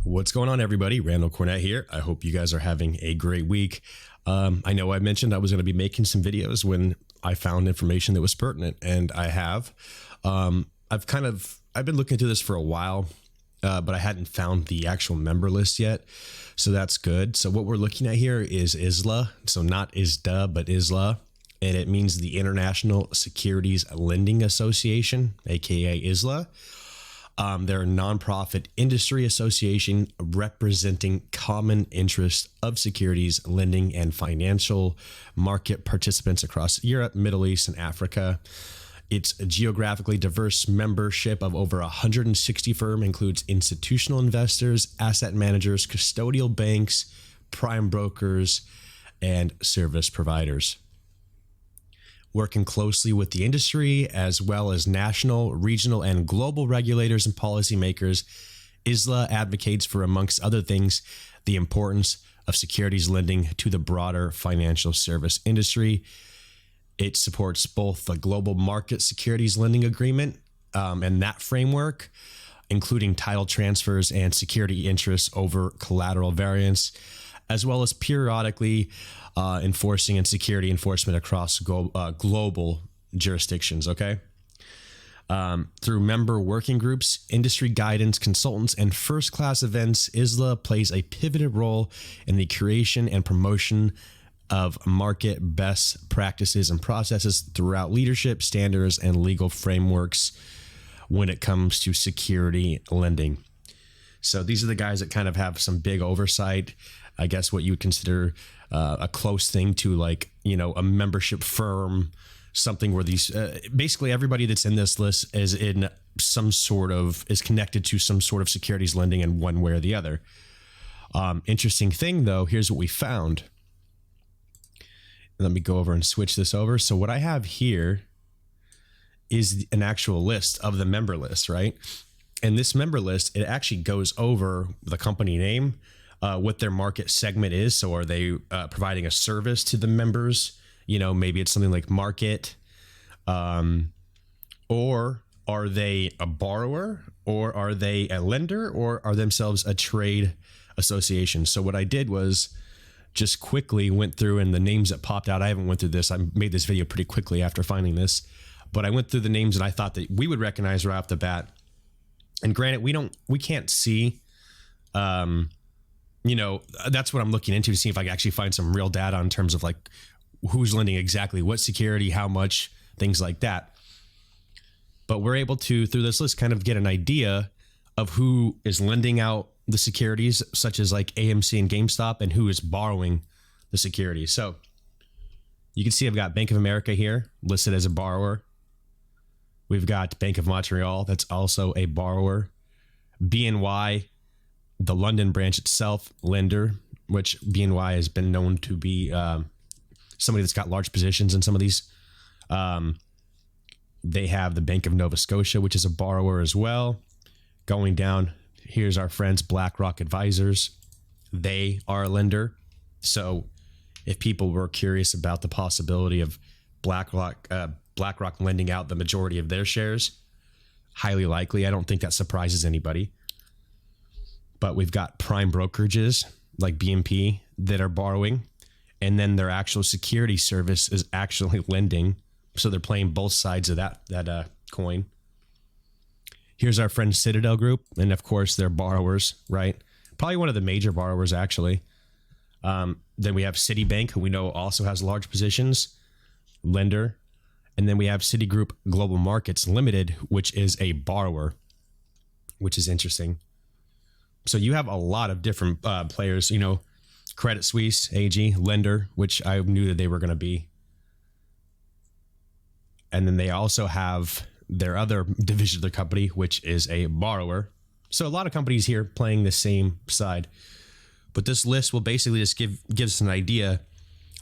What's going on, everybody? Randall Cornett here. I hope you guys are having a great week. I know I mentioned I was going to be making some videos when I found information that was pertinent, and I have. I've been looking into this for a while, but I hadn't found the actual member list yet, so that's good. So what we're looking at here is ISLA, so not ISDA, but ISLA, and it means the International Securities Lending Association, aka ISLA. They're a nonprofit industry association representing common interests of securities lending and financial market participants across Europe, Middle East, and Africa. Its geographically diverse membership of over 160 firms includes institutional investors, asset managers, custodial banks, prime brokers, and service providers. Working closely with the industry as well as national, regional, and global regulators and policymakers, ISLA advocates for, amongst other things, the importance of securities lending to the broader financial service industry. It supports both the Global Market Securities Lending Agreement and that framework, including title transfers and security interests over collateral variance, as well as periodically enforcing and security enforcement across global jurisdictions, okay? Through member working groups, industry guidance, consultants, and first-class events, ISLA plays a pivotal role in the creation and promotion of market best practices and processes throughout leadership, standards, and legal frameworks when it comes to security lending. So these are the guys that kind of have some big oversight, I guess what you would consider a close thing to, like, you know, a membership firm, something where these basically everybody that's in this list is in some sort of is connected to some sort of securities lending in one way or the other. Interesting thing though, here's what we found. Let me go over and switch this over. So what I have here is an actual list of the member list, right? And this member list, it actually goes over the company name, what their market segment is. So are they providing a service to the members? You know, maybe it's something like market, or are they a borrower, or are they a lender, or are themselves a trade association? So what I did was just quickly went through, and the names that popped out, I haven't went through this. I made this video pretty quickly after finding this, but I went through the names that I thought that we would recognize right off the bat. And granted, we can't see, you know, that's what I'm looking into to see if I can actually find some real data in terms of like who's lending exactly what security, how much, things like that. But we're able to, through this list, kind of get an idea of who is lending out the securities, such as like AMC and GameStop, and who is borrowing the securities. So you can see I've got Bank of America here listed as a borrower. We've got Bank of Montreal, that's also a borrower. BNY, the London branch itself, lender, which BNY has been known to be somebody that's got large positions in some of these. They have the Bank of Nova Scotia, which is a borrower as well. Going down, here's our friends BlackRock Advisors. They are a lender. So if people were curious about the possibility of BlackRock lending out the majority of their shares, highly likely. I don't think that surprises anybody. But we've got prime brokerages like BNP that are borrowing, and then their actual security service is actually lending. So they're playing both sides of that coin. Here's our friend Citadel Group, and of course they're borrowers, right? Probably one of the major borrowers, actually. Then we have Citibank, who we know also has large positions, lender. And then we have Citigroup Global Markets Limited, which is a borrower, which is interesting. So you have a lot of different players, you know, Credit Suisse, AG, lender, which I knew that they were going to be. And then they also have their other division of the company, which is a borrower. So a lot of companies here playing the same side. But this list will basically just give us an idea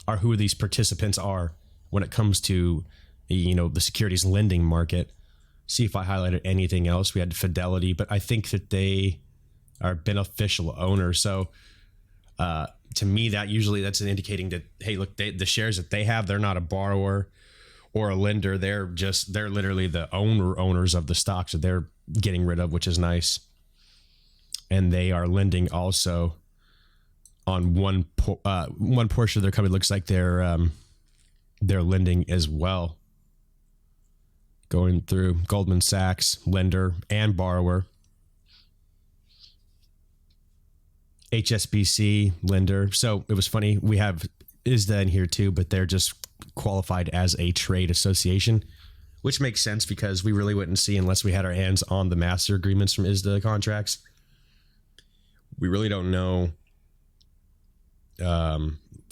of who these participants are when it comes to, you know, the securities lending market. See if I highlighted anything else. We had Fidelity, but I think that they are beneficial owners. So to me, that's an indicating that, hey, look, the shares that they have, they're not a borrower or a lender. They're literally the owners of the stocks that they're getting rid of, which is nice. and they are lending also on one portion of their company. Looks like they're lending as well. Going through Goldman Sachs, lender and borrower. HSBC, lender. So it was funny. We have ISDA in here too, but they're just qualified as a trade association, which makes sense because we really wouldn't see unless we had our hands on the master agreements from ISDA contracts. We really don't know.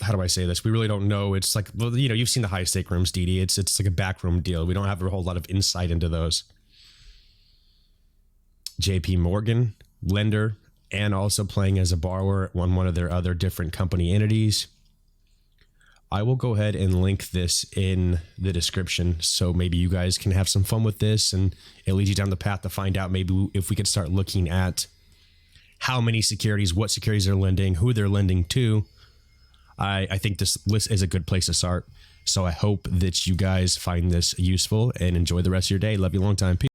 How do I say this? We really don't know. It's like, well, you know, you've seen the high stake rooms, DD. It's like a backroom deal. We don't have a whole lot of insight into those. JP Morgan, lender, and also playing as a borrower on one of their other different company entities. I will go ahead and link this in the description so maybe you guys can have some fun with this, and it leads you down the path to find out maybe if we could start looking at how many securities, what securities they're lending, who they're lending to. I think this list is a good place to start. So I hope that you guys find this useful and enjoy the rest of your day. Love you a long time. Peace.